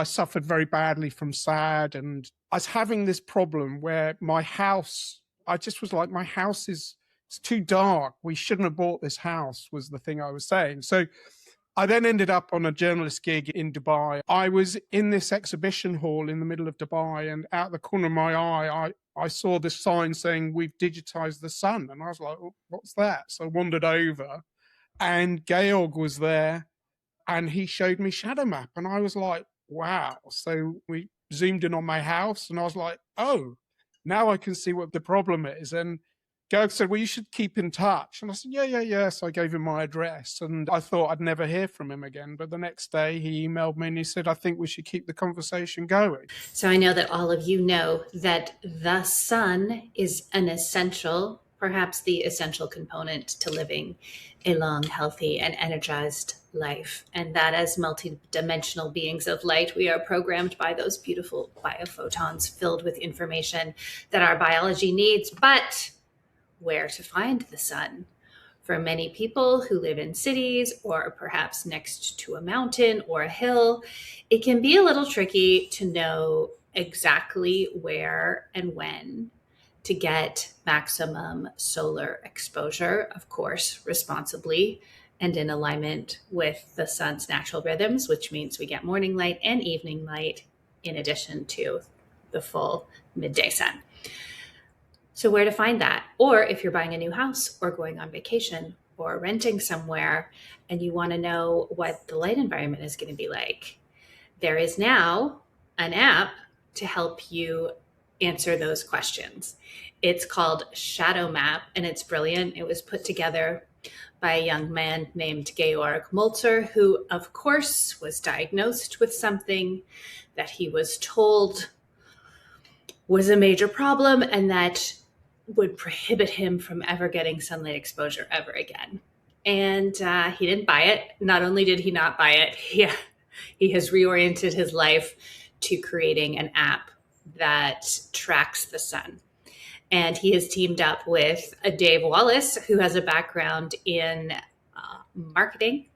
I suffered very badly from SAD, and I was having this problem where my house, I just was like, my house it's too dark. We shouldn't have bought this house, was the thing I was saying. So I then ended up on a journalist gig in Dubai. I was in this exhibition hall in the middle of Dubai, and out the corner of my eye, I saw this sign saying, "We've digitized the sun." And I was like, "Oh, what's that?" So I wandered over, and Georg was there, and he showed me Shadowmap. And I was like, wow. So we zoomed in on my house, and I was like, oh, now I can see what the problem is. And Georg said, well, you should keep in touch. And I said, yeah. So I gave him my address, and I thought I'd never hear from him again. But the next day he emailed me and he said, I think we should keep the conversation going. So I know that all of you know that the sun is an essential, perhaps the essential component to living a long, healthy, and energized life. And that as multidimensional beings of light, we are programmed by those beautiful biophotons filled with information that our biology needs. But where to find the sun? For many people who live in cities or perhaps next to a mountain or a hill, it can be a little tricky to know exactly where and when to get maximum solar exposure, of course, responsibly and in alignment with the sun's natural rhythms, which means we get morning light and evening light in addition to the full midday sun. So where to find that? Or if you're buying a new house or going on vacation or renting somewhere and you want to know what the light environment is going to be like, there is now an app to help you answer those questions. It's called Shadowmap, and it's brilliant. It was put together by a young man named Georg Molzer, who, of course, was diagnosed with something that he was told was a major problem and that would prohibit him from ever getting sunlight exposure ever again. And he didn't buy it. Not only did he not buy it, he has reoriented his life to creating an app that tracks the sun. And he has teamed up with Dave Wallace, who has a background in marketing,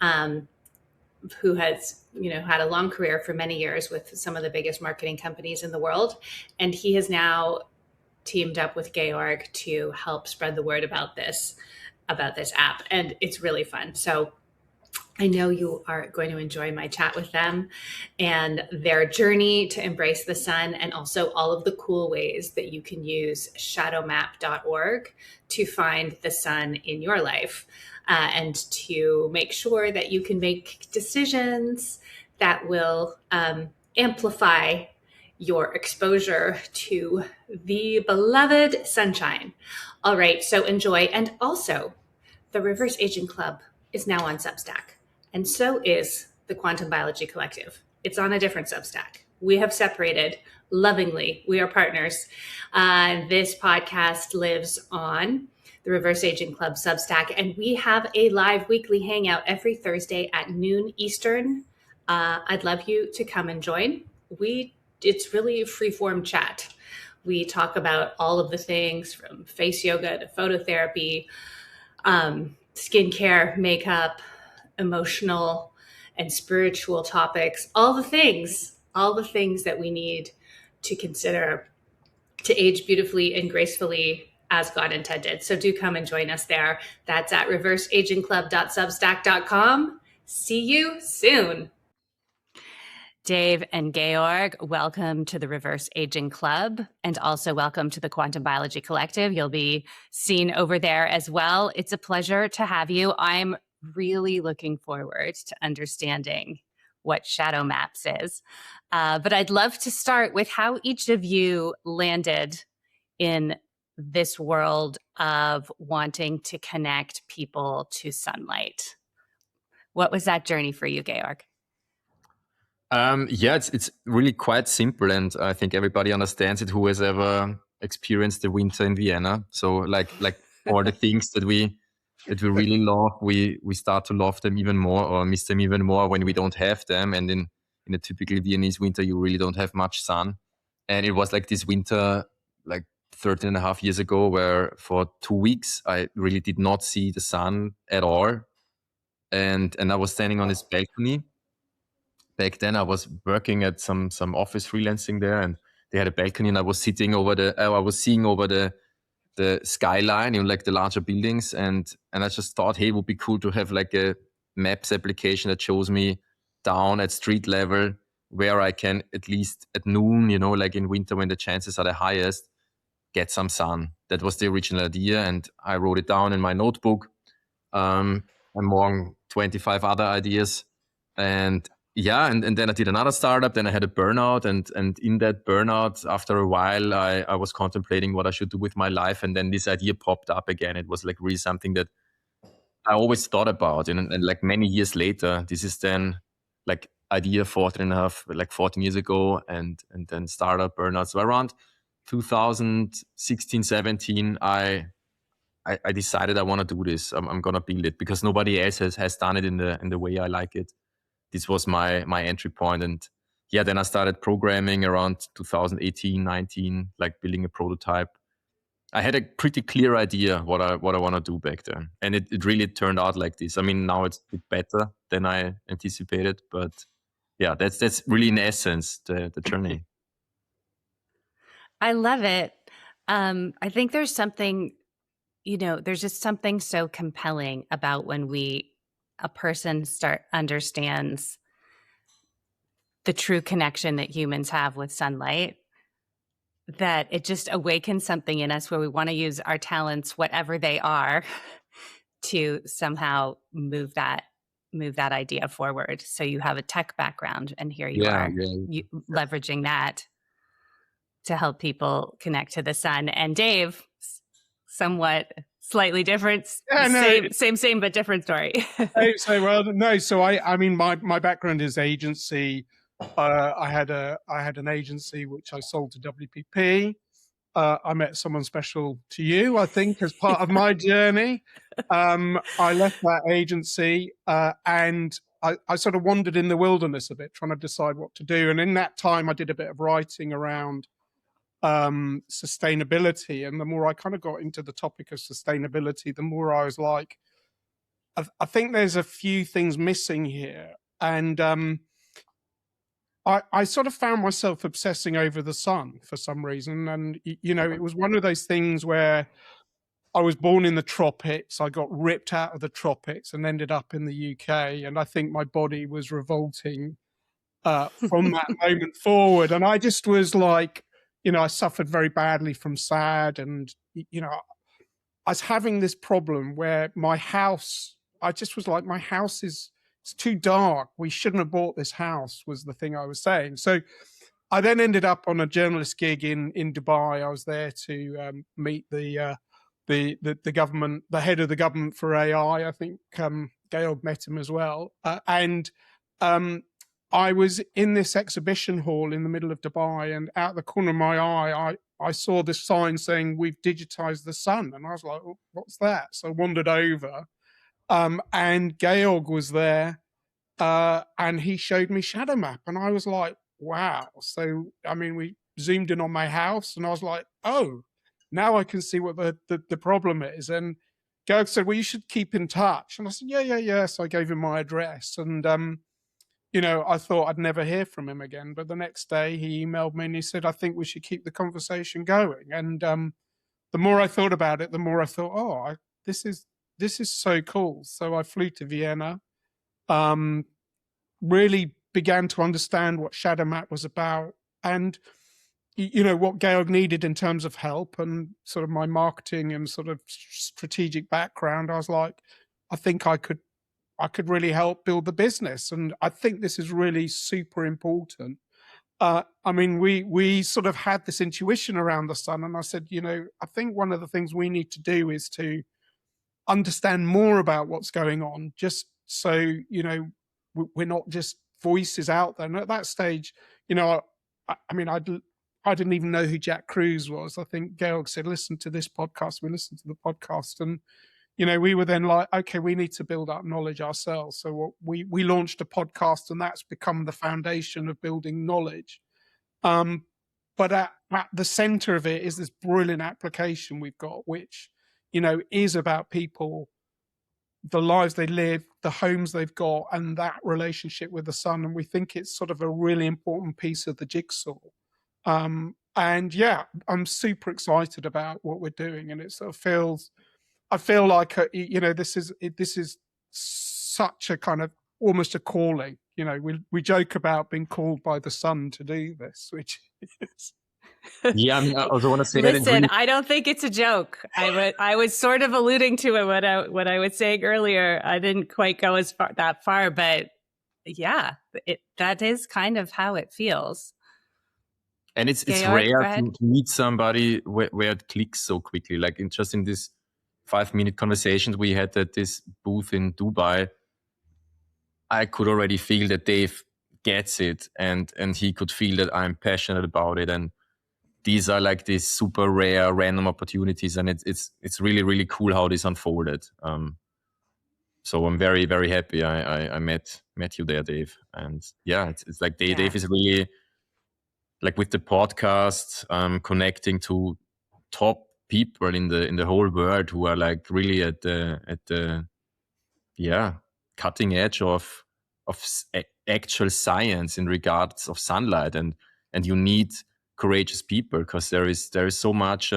who has had a long career for many years with some of the biggest marketing companies in the world. And he has now teamed up with Georg to help spread the word about this app. And it's really fun. So I know you are going to enjoy my chat with them and their journey to embrace the sun, and also all of the cool ways that you can use shadowmap.org to find the sun in your life, and to make sure that you can make decisions that will amplify your exposure to the beloved sunshine. All right, so enjoy. And also, the Reverse Aging Club is now on Substack, and so is the Quantum Biology Collective. It's on a different Substack. We have separated lovingly. We are partners. This podcast lives on the Reverse Aging Club Substack, and we have a live weekly hangout every Thursday at noon Eastern. I'd love you to come and join. It's really a free-form chat. We talk about all of the things from face yoga to phototherapy, skincare, makeup, emotional and spiritual topics, all the things that we need to consider to age beautifully and gracefully as God intended. So do come and join us there. That's at reverseagingclub.substack.com. See you soon. Dave and Georg, welcome to the Reverse Aging Club, and also welcome to the Quantum Biology Collective. You'll be seen over there as well. It's a pleasure to have you. I'm really looking forward to understanding what Shadowmaps is. But I'd love to start with how each of you landed in this world of wanting to connect people to sunlight. What was that journey for you, Georg? It's really quite simple, and I think everybody understands it who has ever experienced the winter in Vienna. So like all the things that we really love, we start to love them even more or miss them even more when we don't have them. And in a typical Viennese winter, you really don't have much sun. And it was like this winter, like 13 and a half years ago, where for 2 weeks, I really did not see the sun at all. And I was standing on this balcony, back then I was working at some office freelancing there, and they had a balcony, and I was seeing over the skyline, like the larger buildings, and I just thought, hey, it would be cool to have like a maps application that shows me down at street level where I can, at least at noon, like in winter when the chances are the highest, get some sun. That was the original idea, and I wrote it down in my notebook, among 25 other ideas. And yeah, and then I did another startup. Then I had a burnout, and in that burnout, after a while, I was contemplating what I should do with my life, and then this idea popped up again. It was like really something that I always thought about, and like many years later, this is then like idea 14 years ago, and then startup burnout. So around 2016, 17, I decided I want to do this. I'm gonna build it because nobody else has done it in the way I like it. This was my entry point, and yeah, then I started programming around 2018, 19, like building a prototype. I had a pretty clear idea what I want to do back then, and it really turned out like this. I mean, now it's a bit better than I anticipated, but yeah, that's really in essence the journey. I love it. I think there's something, there's just something so compelling about when a person understands the true connection that humans have with sunlight, that it just awakens something in us where we want to use our talents, whatever they are, to somehow move that idea forward. So you have a tech background, and here you are leveraging that to help people connect to the sun. And Dave, somewhat slightly different, same but different story. So I mean, my background is agency. I had an agency which I sold to WPP. I met someone special to you, I think, as part of my journey. I left that agency and I sort of wandered in the wilderness a bit, trying to decide what to do. And in that time, I did a bit of writing around sustainability. And the more I kind of got into the topic of sustainability, the more I was like, I think there's a few things missing here. And I sort of found myself obsessing over the sun for some reason. And, it was one of those things where I was born in the tropics. I got ripped out of the tropics and ended up in the UK. And I think my body was revolting from that moment forward. And I just was like, I suffered very badly from SAD. And, I was having this problem where I just was like, my house it's too dark. We shouldn't have bought this house, was the thing I was saying. So I then ended up on a journalist gig in Dubai. I was there to meet the government, the head of the government for AI. I think Georg met him as well. And I was in this exhibition hall in the middle of Dubai, and out the corner of my eye, I saw this sign saying, "We've digitized the sun." And I was like, "Oh, what's that?" So I wandered over. And Georg was there, and he showed me Shadowmap, and I was like, wow. So, I mean, we zoomed in on my house, and I was like, oh, now I can see what the problem is. And Georg said, well, you should keep in touch. And I said, yeah. So I gave him my address, and, I thought I'd never hear from him again. But the next day he emailed me and he said, I think we should keep the conversation going. And the more I thought about it, the more I thought, this is so cool. So I flew to Vienna, really began to understand what Shadowmap was about, and what Georg needed in terms of help, and sort of my marketing and sort of strategic background. I was like, I think I could really help build the business, and I think this is really super important. I mean, we sort of had this intuition around the sun, and I said, I think one of the things we need to do is to understand more about what's going on, just so we're not just voices out there. And at that stage, I mean, I didn't even know who Jack Cruz was. I think Georg said, listen to this podcast. We listened to the podcast, and we were then like, okay, we need to build up knowledge ourselves. So we launched a podcast, and that's become the foundation of building knowledge. But at the center of it is this brilliant application we've got, which is about people the lives they live, the homes they've got, and that relationship with the sun. And we think it's sort of a really important piece of the jigsaw. And yeah, I'm super excited about what we're doing, and it sort of feels, I feel like this is such a kind of almost a calling. We joke about being called by the sun to do this, which is. Yeah, I mean, I also want to say Listen, that really... I don't think it's a joke. I was sort of alluding to it when I was saying earlier. I didn't quite go that far, but yeah, that is kind of how it feels. And it's Georg, rare to meet somebody where it clicks so quickly. Like in this 5-minute conversations we had at this booth in Dubai, I could already feel that Dave gets it, and he could feel that I'm passionate about it. And these are like these super rare random opportunities, and it's really, really cool how this unfolded. So I'm very, very happy I met you there, Dave. And yeah, it's like Dave is really, like, with the podcast, connecting to top people in the whole world who are like really at the cutting edge of actual science in regards of sunlight, and you need courageous people, because there is so much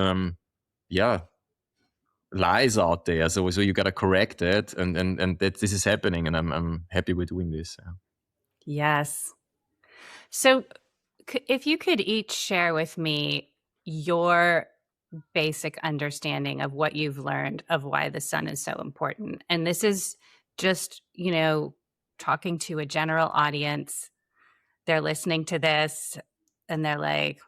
lies out there, so you got to correct it, and that this is happening, and I'm happy we're doing this. Yes. So if you could each share with me your basic understanding of what you've learned of why the sun is so important. And this is just, talking to a general audience. They're listening to this and they're like,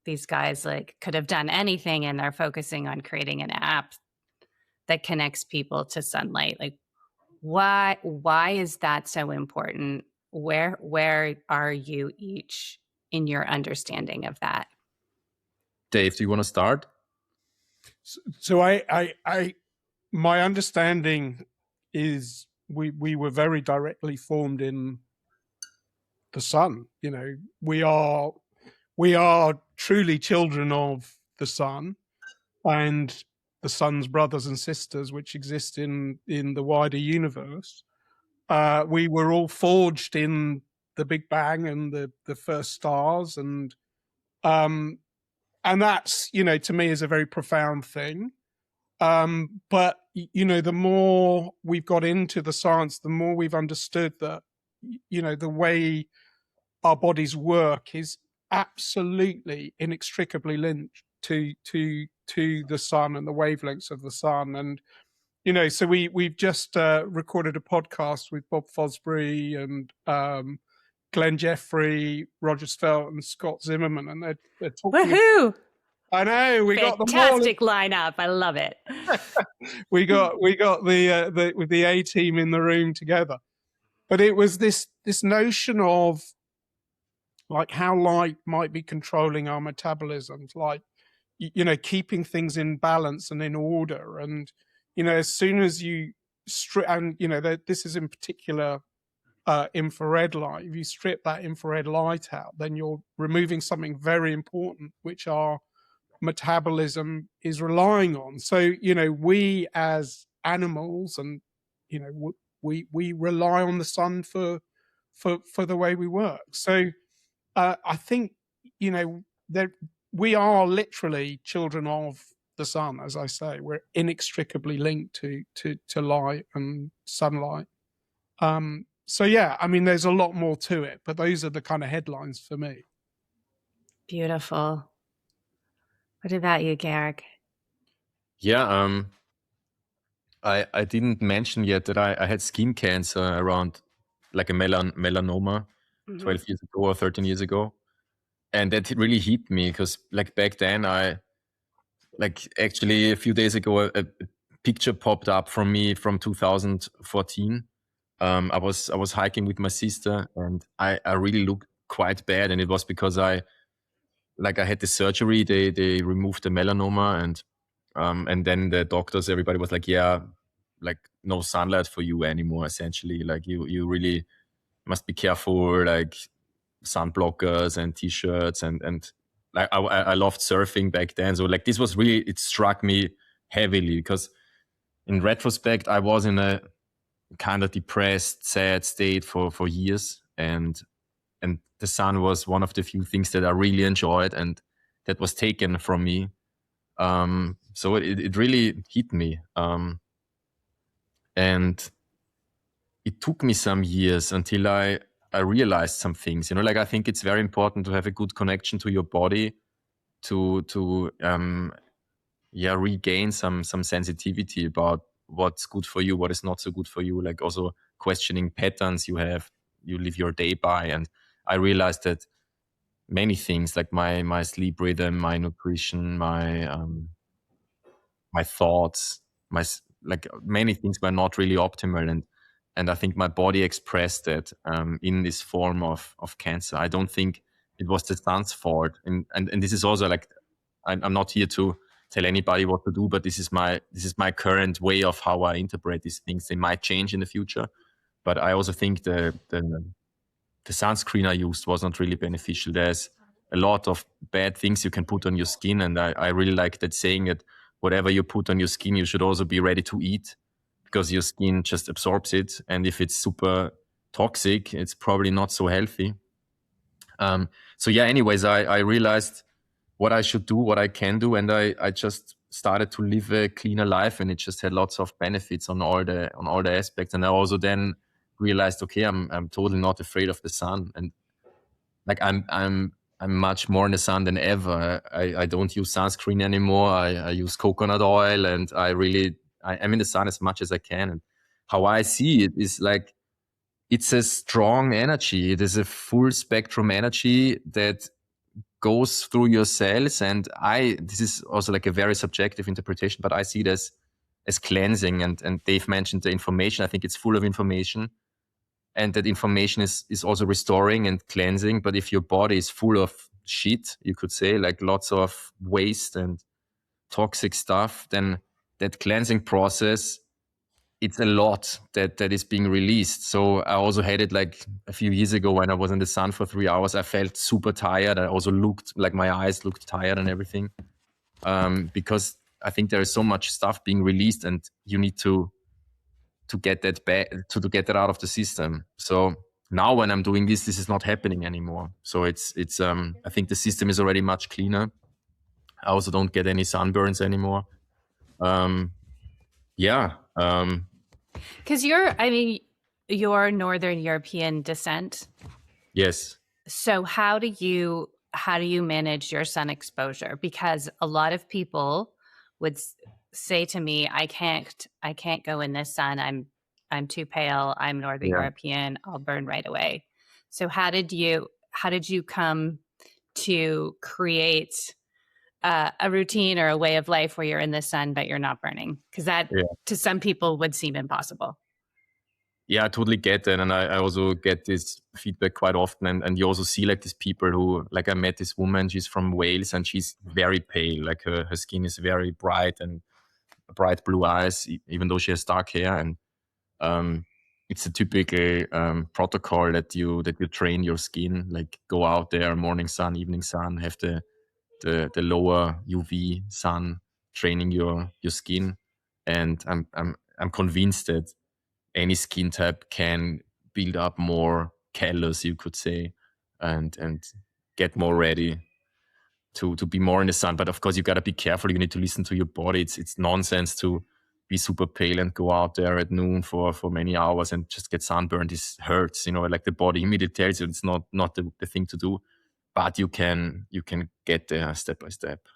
these guys like could have done anything, and they're focusing on creating an app that connects people to sunlight. Like, why is that so important? Where are you each in your understanding of that? Dave, do you want to start? So my understanding is we were very directly formed in the sun. We are truly children of the sun and the sun's brothers and sisters, which exist in the wider universe. We were all forged in the Big Bang and the first stars, and that's, to me, is a very profound thing. But the more we've got into the science, the more we've understood that the way our bodies work is absolutely inextricably linked to the sun and the wavelengths of the sun. And so we've just recorded a podcast with Bob Fosbury and Glenn Jeffrey, Roger Spelt, and Scott Zimmerman, and they're talking. Woohoo! I know, we got the fantastic lineup. I love it. we got the with the A team in the room together. But it was this notion of like how light might be controlling our metabolisms, like keeping things in balance and in order. And as soon as you strip, and this is in particular infrared light. If you strip that infrared light out, then you're removing something very important, which our metabolism is relying on. So we as animals, and we rely on the sun for the way we work. So I think that we are literally children of the sun. As I say, we're inextricably linked to light and sunlight. So yeah, I mean, there's a lot more to it, but those are the kind of headlines for me. Beautiful. What about you, Georg? Yeah, I didn't mention yet that I had skin cancer around like a melanoma 12 years ago or 13 years ago. And that really hit me because like back then actually a few days ago, a picture popped up from me from 2014. I was hiking with my sister, and I really looked quite bad. And it was because I had the surgery. They removed the melanoma, and then the doctors, everybody was like, yeah, like no sunlight for you anymore, essentially. Like you really must be careful, like sun blockers and t-shirts, and like I loved surfing back then. So like this was really, it struck me heavily because in retrospect, I was in a kind of depressed, sad state for years, and the sun was one of the few things that I really enjoyed, and that was taken from me. So it really hit me, and it took me some years until I realized some things. Like I think it's very important to have a good connection to your body to regain some sensitivity about what's good for you, what is not so good for you, like also questioning patterns you live your day by. And I realized that many things, like my sleep rhythm, my nutrition, my thoughts, like many things were not really optimal, and I think my body expressed it in this form of cancer. I don't think it was the sun's fault, and this is also like, I'm not here to tell anybody what to do, but this is my current way of how I interpret these things. They might change in the future, but I also think the sunscreen I used was not really beneficial. There's a lot of bad things you can put on your skin, and I really like that saying that whatever you put on your skin, you should also be ready to eat, because your skin just absorbs it, and if it's super toxic, it's probably not so healthy. So yeah, anyways, I realized what I should do, what I can do, and I just started to live a cleaner life, and it just had lots of benefits on all the aspects. And I also then realized, okay, I'm totally not afraid of the sun, and like I'm much more in the sun than ever. I don't use sunscreen anymore. I use coconut oil, and I'm in the sun as much as I can. And how I see it is like, it's a strong energy. It is a full spectrum energy that goes through your cells. And this is also like a very subjective interpretation, but I see it as cleansing. And Dave mentioned the information. I think it's full of information, and that information is also restoring and cleansing. But if your body is full of shit, you could say, like lots of waste and toxic stuff, then that cleansing process, it's a lot that is being released. So I also had it like a few years ago when I was in the sun for 3 hours. I felt super tired. I also looked like my eyes looked tired and everything, because I think there is so much stuff being released, and you need to get that back, to get that out of the system. So now when I'm doing this is not happening anymore. So it's I think the system is already much cleaner. I also don't get any sunburns anymore. Because you're Northern European descent. Yes. So how do you manage your sun exposure? Because a lot of people would say to me, I can't go in this sun. I'm too pale. I'm Northern European. I'll burn right away. So how did you come to create a routine or a way of life where you're in the sun but you're not burning? Because that to some people would seem impossible. Yeah, I totally get that. And I also get this feedback quite often. And you also see like these people who, like I met this woman, she's from Wales, and she's very pale. Like her skin is very bright, and bright blue eyes, even though she has dark hair. And it's a typical protocol that you train your skin, like go out there, morning sun, evening sun, have the lower UV sun training your skin. And I'm convinced that any skin type can build up more callus, you could say, and get more ready to be more in the sun. But of course, you got to be careful. You need to listen to your body. It's nonsense to be super pale and go out there at noon for many hours and just get sunburned. This hurts, like the body immediately tells you it's not the thing to do. But you can get there step by step,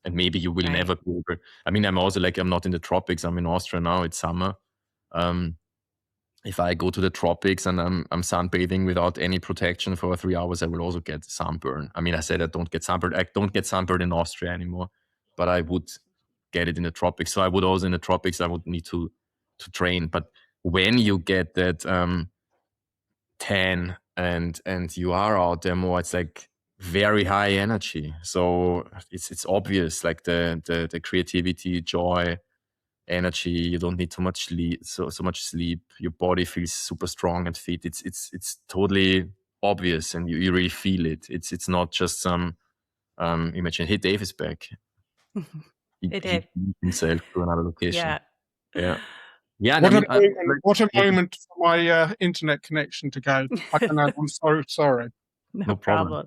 and maybe you will never be able. I mean, I'm also like, I'm not in the tropics. I'm in Austria now. It's summer. If I go to the tropics and I'm sunbathing without any protection for 3 hours, I will also get sunburn. I mean, I said I don't get sunburned. I don't get sunburned in Austria anymore, but I would get it in the tropics. So I would also in the tropics, I would need to train. But when you get that tan and you are out there more, it's like very high energy. So it's obvious, like the creativity, joy, energy. You don't need too much sleep, so much sleep. Your body feels super strong and fit. It's totally obvious, and you really feel it. It's not just some imagine. Hey, Dave is back. He himself to another location. Yeah. Yeah, and What I a mean, moment, what a what- moment for my internet connection to go. I don't know. I'm so sorry. no problem.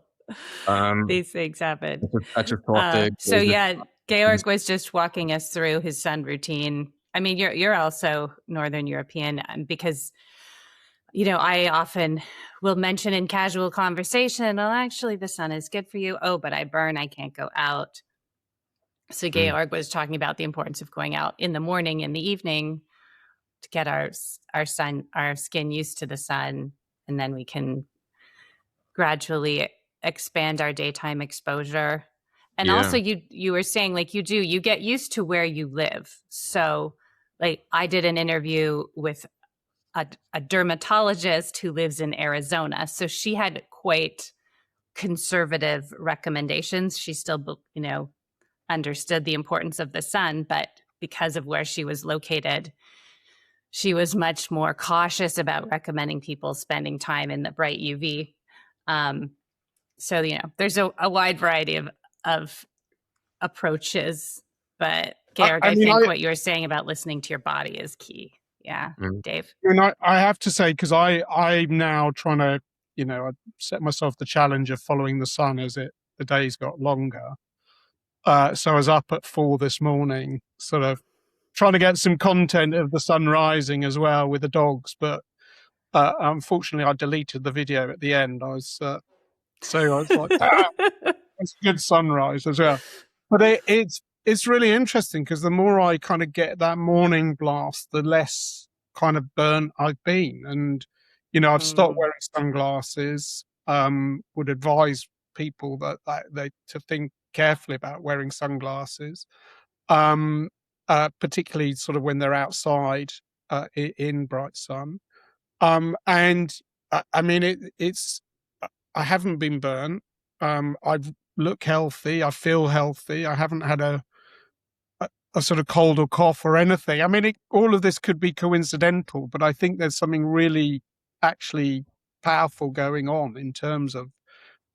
These things happen. I just thought So yeah, Georg was just walking us through his sun routine. I mean, you're also Northern European because, I often will mention in casual conversation, well, actually the sun is good for you. Oh, but I burn, I can't go out. So Georg was talking about the importance of going out in the morning, in the evening, to get our skin used to the sun, and then we can gradually expand our daytime exposure. And also you were saying like you get used to where you live. So like I did an interview with a dermatologist who lives in Arizona. So she had quite conservative recommendations. She still, understood the importance of the sun, but because of where she was located, she was much more cautious about recommending people spending time in the bright UV. So, there's a wide variety of approaches, but Georg, I mean, think what you were saying about listening to your body is key. Yeah. Dave. And I have to say, because I'm now trying to, I set myself the challenge of following the sun as the days got longer. So I was up at 4 this morning, sort of trying to get some content of the sun rising as well with the dogs. But unfortunately, I deleted the video at the end. I was like, it's a good sunrise as well. But it's really interesting because the more I kind of get that morning blast, the less kind of burnt I've been. And, I've stopped wearing sunglasses, would advise people that they to think carefully about wearing sunglasses, particularly sort of when they're outside in bright sun. And I mean, it's I haven't been burnt. I look healthy. I feel healthy. I haven't had a sort of cold or cough or anything. I mean, all of this could be coincidental, but I think there's something really actually powerful going on in terms of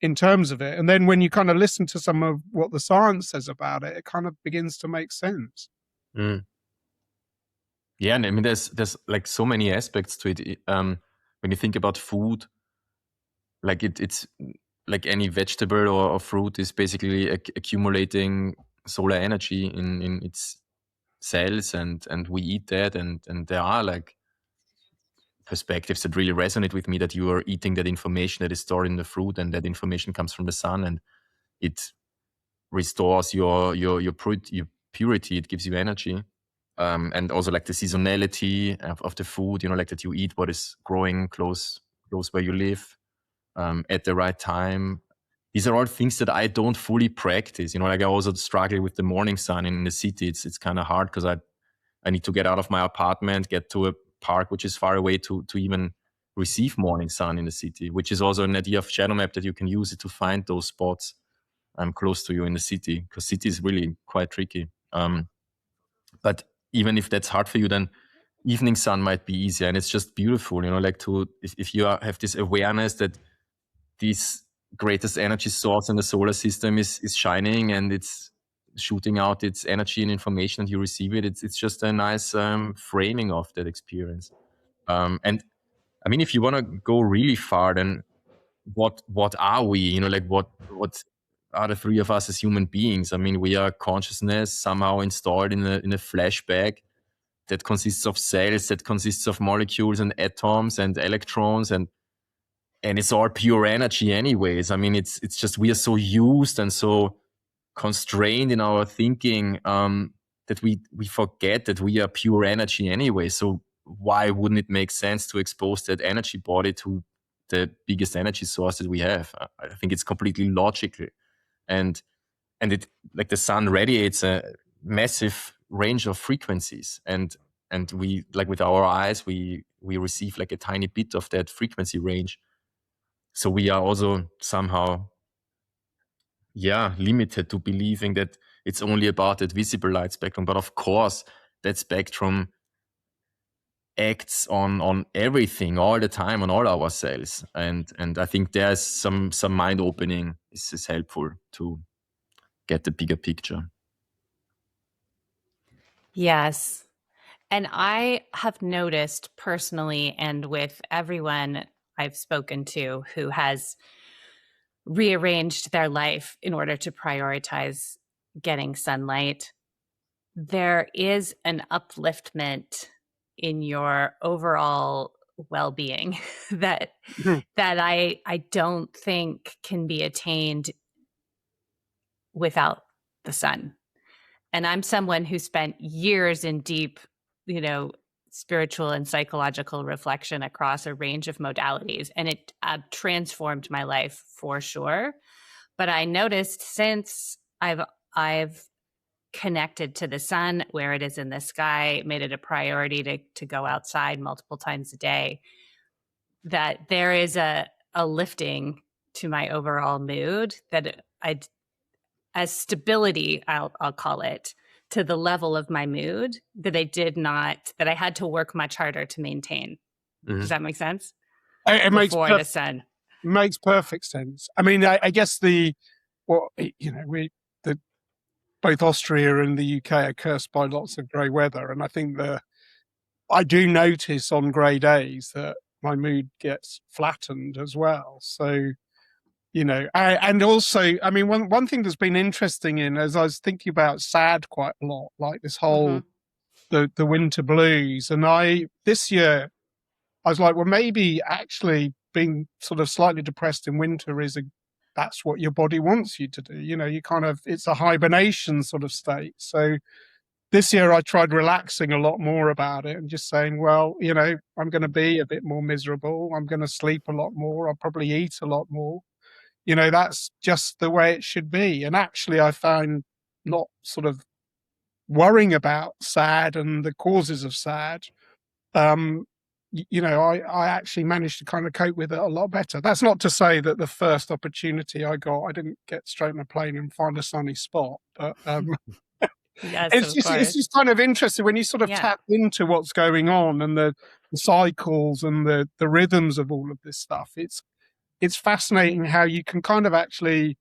it. And then when you kind of listen to some of what the science says about it, it kind of begins to make sense. Yeah, and I mean, there's like so many aspects to it. When you think about food, like it's like any vegetable or fruit is basically accumulating solar energy in its cells, and we eat that, and there are like perspectives that really resonate with me, that you are eating that information that is stored in the fruit, and that information comes from the sun, and it restores your purity. It gives you energy, and also like the seasonality of the food. Like that you eat what is growing close where you live, at the right time. These are all things that I don't fully practice. Like I also struggle with the morning sun in the city. It's kind of hard because I need to get out of my apartment, get to a park which is far away to even receive morning sun in the city, which is also an idea of Shadowmap, that you can use it to find those spots close to you in the city, because city is really quite tricky. But even if that's hard for you, then evening sun might be easier, and it's just beautiful, like if you have this awareness that this greatest energy source in the solar system is shining, and it's shooting out its energy and information, and you receive it. It's just a nice framing of that experience. And I mean, if you want to go really far, then what are we? Like what are the three of us as human beings? I mean, we are consciousness somehow installed in a flash bag that consists of cells, that consists of molecules and atoms and electrons, and it's all pure energy anyways. I mean, it's just we are so used and so constrained in our thinking that we forget that we are pure energy anyway. So why wouldn't it make sense to expose that energy body to the biggest energy source that we have? I think it's completely logical, and it, like, the sun radiates a massive range of frequencies, and we, like, with our eyes, we receive like a tiny bit of that frequency range. So we are also somehow, limited to believing that it's only about that visible light spectrum. But of course, that spectrum acts on everything all the time, on all our cells. And I think there's some mind opening is helpful to get the bigger picture. Yes. And I have noticed personally, and with everyone I've spoken to who has rearranged their life in order to prioritize getting sunlight, there is an upliftment in your overall well-being that Mhm. I don't think can be attained without the sun. And I'm someone who spent years in deep, spiritual and psychological reflection across a range of modalities, and it transformed my life for sure. But I noticed since I've connected to the sun, where it is in the sky, made it a priority to go outside multiple times a day, that there is a lifting to my overall mood that as stability, I'll call it, to the level of my mood that I had to work much harder to maintain. Mhm. Does that make sense? It Before the sun. makes perfect sense. I mean, I guess both Austria and the UK are cursed by lots of grey weather, and I think I do notice on grey days that my mood gets flattened as well. So, and also, I mean, one thing that's been interesting as I was thinking about SAD quite a lot, like this whole the winter blues, and this year I was like, well, maybe actually being sort of slightly depressed in winter that's what your body wants you to do. It's a hibernation sort of state. So this year I tried relaxing a lot more about it and just saying, well, I'm going to be a bit more miserable. I'm going to sleep a lot more. I'll probably eat a lot more. That's just the way it should be. And actually I found not sort of worrying about SAD and the causes of SAD, I actually managed to kind of cope with it a lot better. That's not to say that the first opportunity I got, I didn't get straight on a plane and find a sunny spot. But Yes, it's just kind of interesting when you sort of tap into what's going on and the cycles and the rhythms of all of this stuff. It's fascinating how you can kind of actually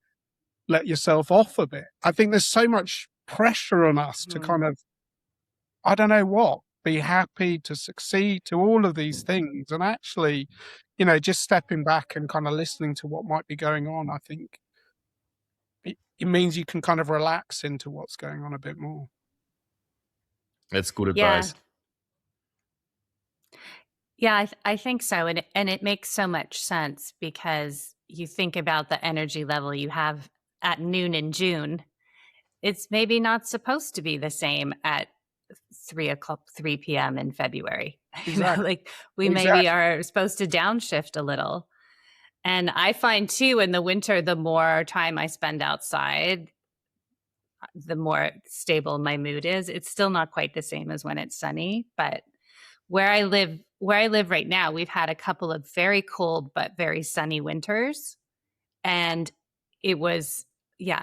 let yourself off a bit. I think there's so much pressure on us to kind of, I don't know what, be happy, to succeed, to all of these things. And actually, just stepping back and kind of listening to what might be going on, I think it means you can kind of relax into what's going on a bit more. That's good advice. Yeah, I think so. And it makes so much sense because you think about the energy level you have at noon in June. It's maybe not supposed to be the same at 3 p.m. in February. Exactly. Like we maybe are supposed to downshift a little. And I find too, in the winter, the more time I spend outside, the more stable my mood is. It's still not quite the same as when it's sunny, but where I live right now, we've had a couple of very cold but very sunny winters. And it was,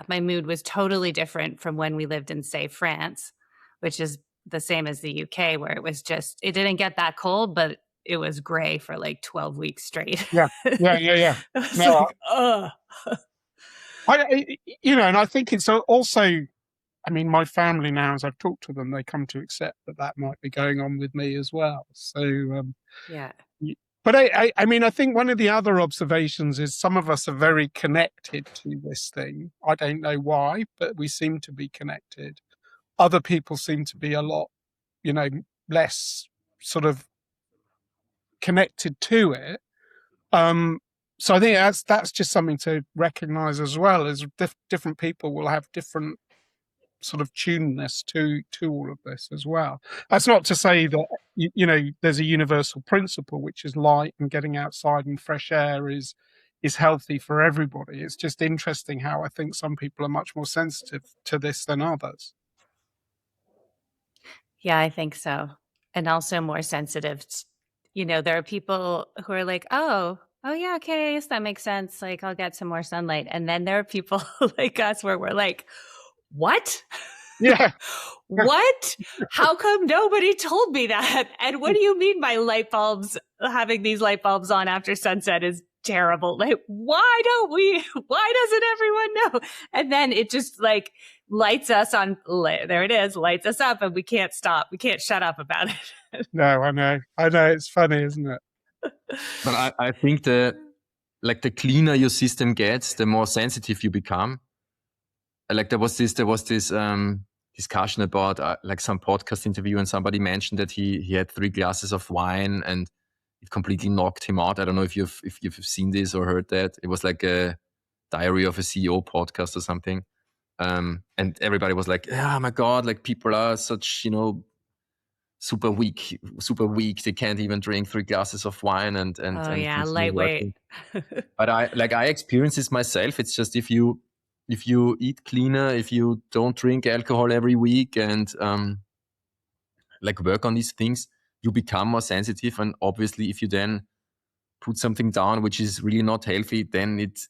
my mood was totally different from when we lived in, say, France, which is the same as the UK, where it didn't get that cold, but it was gray for like 12 weeks straight. Yeah. No, ugh. And I think it's also, I mean, my family now, as I've talked to them, they come to accept that might be going on with me as well. So, But I mean, I think one of the other observations is some of us are very connected to this thing. I don't know why, but we seem to be connected. Other people seem to be a lot, less sort of connected to it. So I think that's just something to recognize as well, as different people will have different sort of tunedness to all of this as well. That's not to say that there's a universal principle, which is light and getting outside and fresh air is healthy for everybody. It's just interesting how I think some people are much more sensitive to this than others. Yeah, I think so. And also more sensitive. There are people who are like, oh yeah, okay, yes, that makes sense. Like, I'll get some more sunlight. And then there are people like us where we're like, what? Yeah. What? How come nobody told me that? And what do you mean by having these light bulbs on after sunset is terrible. Like, why doesn't everyone know? And then it just like lights us on, there it is, lights us up, and we can't stop. We can't shut up about it. No, I know. It's funny, isn't it? But I think the cleaner your system gets, the more sensitive you become. Like there was this discussion about like some podcast interview, and somebody mentioned that he had 3 glasses of wine and it completely knocked him out. I don't know if you've seen this or heard that. It was like a Diary of a CEO podcast or something. And everybody was like, oh my God, like people are such, super weak. They can't even drink 3 glasses of wine and continue lightweight. But I experience this myself. It's just if you eat cleaner, if you don't drink alcohol every week and like work on these things, you become more sensitive. And obviously if you then put something down which is really not healthy, then it's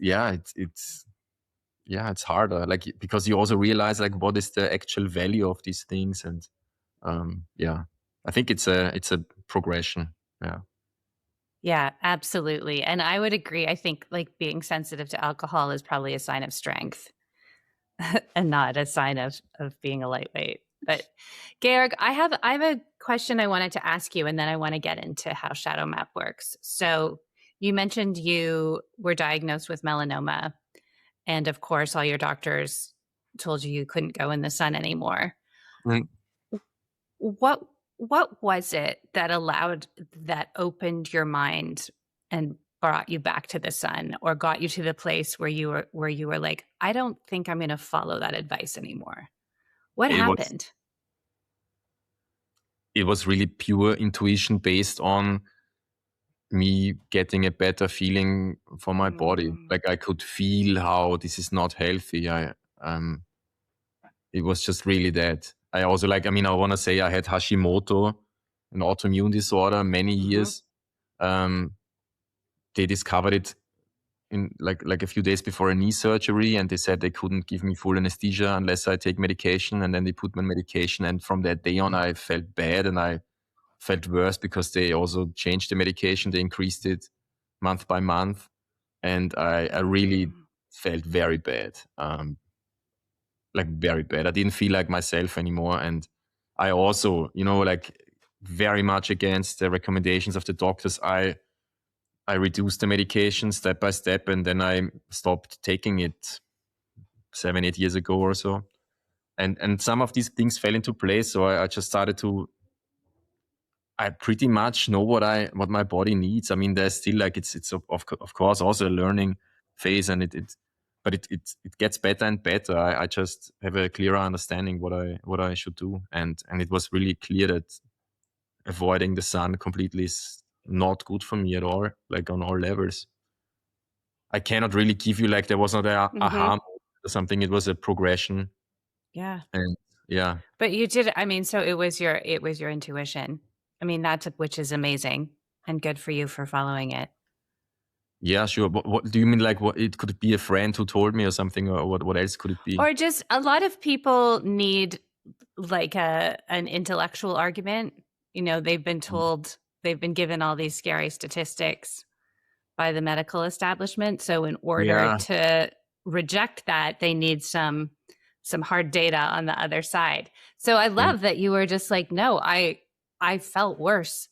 harder, like, because you also realize like what is the actual value of these things. And I think it's a progression. Yeah, absolutely. And I would agree. I think like being sensitive to alcohol is probably a sign of strength and not a sign of being a lightweight. But Georg, I have a question I wanted to ask you, and then I want to get into how Shadowmap works. So you mentioned you were diagnosed with melanoma, and of course all your doctors told you couldn't go in the sun anymore. Mm. What was it that opened your mind and brought you back to the sun, or got you to the place where you were like, I don't think I'm going to follow that advice anymore? What happened? It was really pure intuition based on me getting a better feeling for my body. Like I could feel how this is not healthy. It was just really that. I also I want to say I had Hashimoto, an autoimmune disorder, many years. They discovered it in like a few days before a knee surgery, and they said they couldn't give me full anesthesia unless I take medication. And then they put me on medication, and from that day on I felt bad and I felt worse because they also changed the medication. They increased it month by month, and I really felt very bad, like very bad. I didn't feel like myself anymore. And I also, very much against the recommendations of the doctors, I reduced the medication step by step, and then I stopped taking it 7-8 years ago or so. And some of these things fell into place. So I just started to, I pretty much know what my body needs. I mean, there's still it's of course also a learning phase, and but it gets better and better. I just have a clearer understanding what I should do. And it was really clear that avoiding the sun completely is not good for me at all, like on all levels. I cannot really give you there was not a aha moment or something. It was a progression. Yeah. And yeah. But you did, so it was your intuition. I mean, which is amazing and good for you for following it. Yeah, sure. What do you mean? Like, what it could be a friend who told me or something, or what else could it be? Or just a lot of people need like an intellectual argument. They've been told, they've been given all these scary statistics by the medical establishment. So in order to reject that, they need some hard data on the other side. So I love that you were just like, no, I felt worse.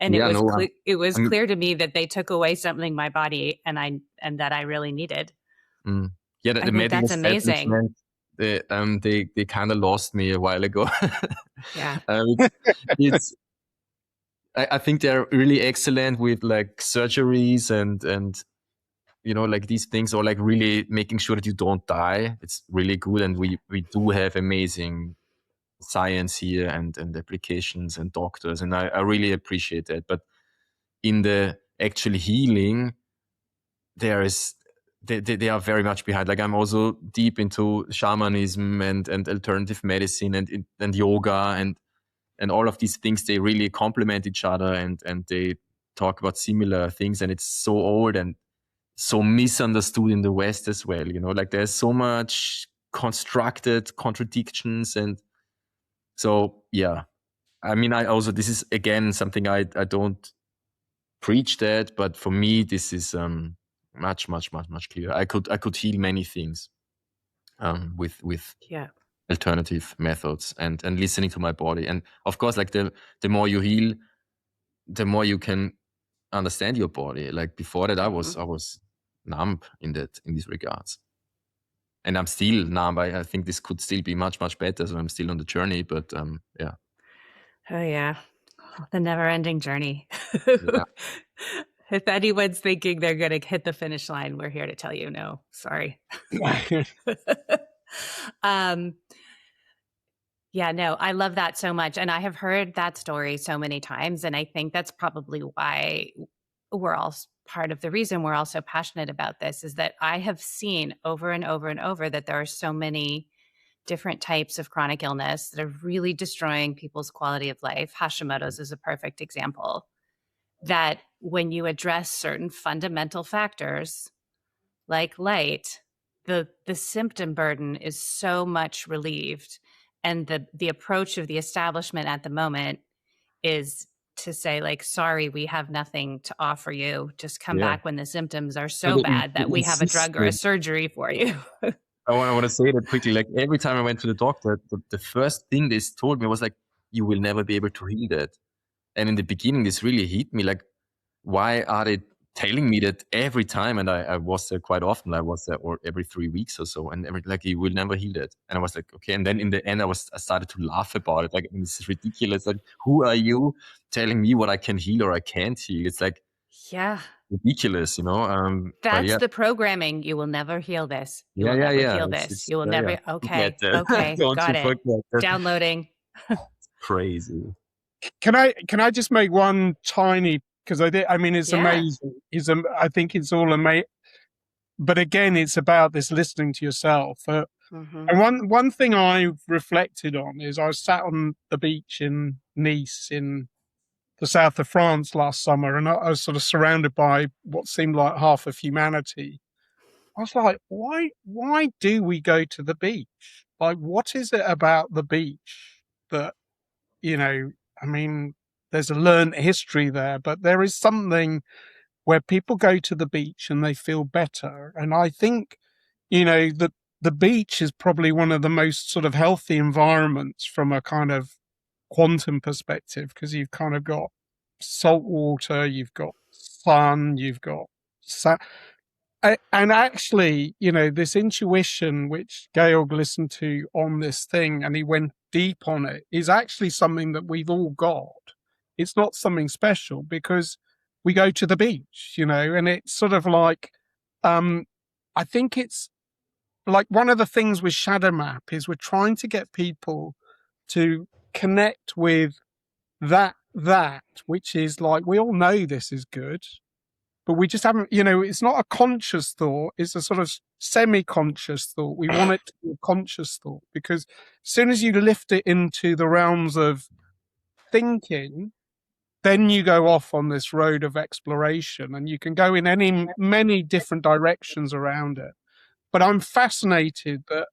And it was clear to me that they took away something my body and that I really needed. Yeah, the medical that's amazing. They kind of lost me a while ago. Yeah. I think they're really excellent with surgeries and these things, or really making sure that you don't die. It's really good, and we do have amazing science here and applications and doctors, and I really appreciate that. But in the actual healing, they are very much behind. I'm also deep into shamanism and alternative medicine and yoga and all of these things. They really complement each other and they talk about similar things, and it's so old and so misunderstood in the West as well. There's so much constructed contradictions. And so, yeah, I mean, this is again something I don't preach that, but for me, this is much clearer. I could heal many things with Yeah. alternative methods and listening to my body. And of course, like the more you heal, the more you can understand your body. Like before that, I was numb in these regards, and I'm still numb. I think this could still be much better. So I'm still on the journey, but yeah. Oh yeah, the never-ending journey. Yeah. If anyone's thinking they're going to hit the finish line, we're here to tell you no. Sorry. Yeah, no, I love that so much. And I have heard that story so many times. And I think that's probably why we're all part of the reason we're all so passionate about this, is that I have seen over and over and over that there are so many different types of chronic illness that are really destroying people's quality of life. Hashimoto's is a perfect example. That when you address certain fundamental factors like light, the symptom burden is so much relieved. And the approach of the establishment at the moment is to say, like, sorry, we have nothing to offer you. Just come back when the symptoms are so bad that we have a drug or a surgery for you. I want to say that quickly. Like every time I went to the doctor, the first thing they told me was like, you will never be able to heal that. And in the beginning, this really hit me. Like, why are they telling me that every time? And I was there quite often. I was there every 3 weeks or so. And like, you will never heal that. And I was like, okay. And then in the end, I started to laugh about it. Like, this is ridiculous. Like, who are you telling me what I can heal or I can't heal? It's like, yeah, ridiculous, you know. That's the programming. You will never heal this. You will never heal this. You will never. Okay, okay, got it. Downloading. Crazy. Can I just make one tiny, because I mean, it's amazing. I think it's all amazing. But again, it's about this listening to yourself. And one thing I've reflected on is I was sat on the beach in Nice in the south of France last summer, and I was sort of surrounded by what seemed like half of humanity. I was like, why do we go to the beach? Like, what is it about the beach that, I mean, there's a learned history there, but there is something where people go to the beach and they feel better. And I think, that the beach is probably one of the most sort of healthy environments from a kind of quantum perspective, because you've kind of got salt water, you've got sun, you've got and actually, this intuition which Georg listened to on this thing, and he went deep on it, is actually something that we've all got. It's not something special because we go to the beach, and it's sort of like, I think it's like one of the things with Shadowmap is we're trying to get people to connect with that which is like, we all know this is good, but we just haven't, it's not a conscious thought, it's a sort of semi-conscious thought. We want it to be a conscious thought, because as soon as you lift it into the realms of thinking, then you go off on this road of exploration, and you can go in many different directions around it. But I'm fascinated that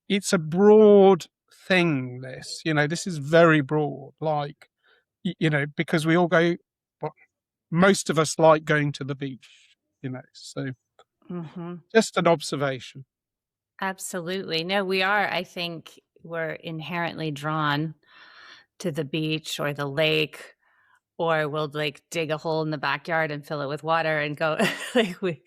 it's a broad thing, this, this is very broad, like, because we all go, most of us like going to the beach, so just an observation. Absolutely. No, we are. I think we're inherently drawn to the beach or the lake, or we'll like dig a hole in the backyard and fill it with water and go like we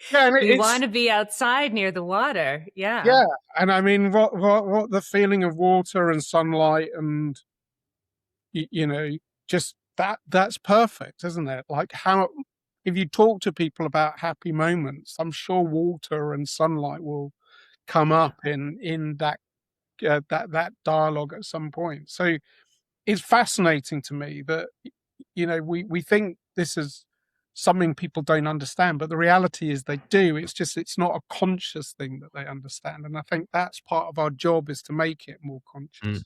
want to be outside near the water. Yeah. And I mean, what the feeling of water and sunlight and just that's perfect, isn't it? Like, how, if you talk to people about happy moments, I'm sure water and sunlight will come up in that that dialogue at some point. So it's fascinating to me that we think this is something people don't understand, but the reality is they do. It's not a conscious thing that they understand, and I think that's part of our job, is to make it more conscious.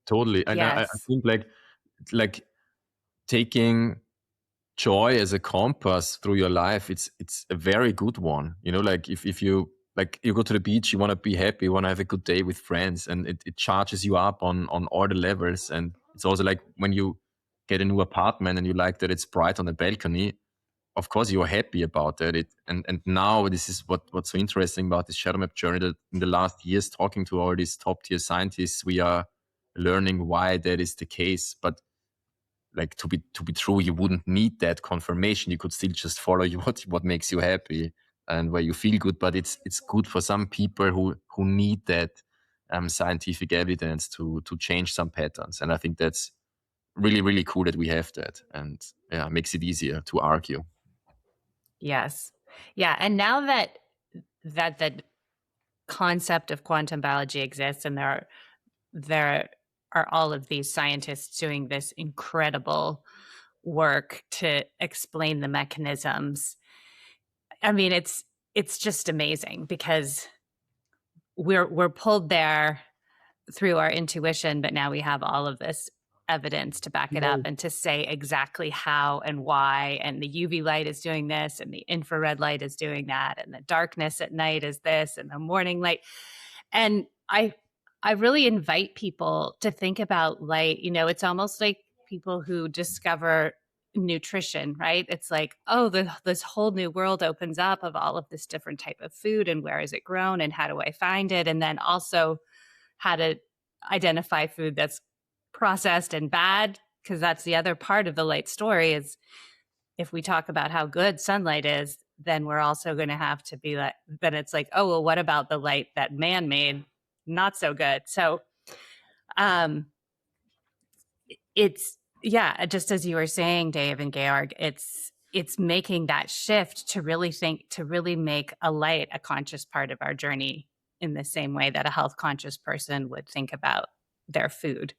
Totally. And I think like taking joy as a compass through your life, it's a very good one. Like if you like, you go to the beach, you want to be happy, you want to have a good day with friends, and it charges you up on all the levels. And it's also like when you get a new apartment and you like that it's bright on the balcony, of course you're happy about that. And now this is what's so interesting about this Shadowmap journey, that in the last years, talking to all these top tier scientists, we are learning why that is the case. But like, to be true, you wouldn't need that confirmation. You could still just follow what makes you happy and where you feel good. But it's good for some people who need that scientific evidence to change some patterns. And I think that's really, really cool that we have that, and makes it easier to argue. Yes. Yeah. And now that the concept of quantum biology exists, and there are all of these scientists doing this incredible work to explain the mechanisms. I mean, it's just amazing, because we're pulled there through our intuition, but now we have all of this evidence to back it up and to say exactly how and why. And the UV light is doing this, and the infrared light is doing that, and the darkness at night is this, and the morning light. And I really invite people to think about light. You know, it's almost like people who discover nutrition, right? It's like, oh, this whole new world opens up of all of this different type of food, and where is it grown, and how do I find it? And then also how to identify food that's processed and bad, because that's the other part of the light story. Is if we talk about how good sunlight is, then we're also going to have to be like, then it's like, oh, well, what about the light that man made? Not so good. So it's, yeah, just as you were saying, Dave and Georg, it's making that shift to really make a light a conscious part of our journey, in the same way that a health conscious person would think about their food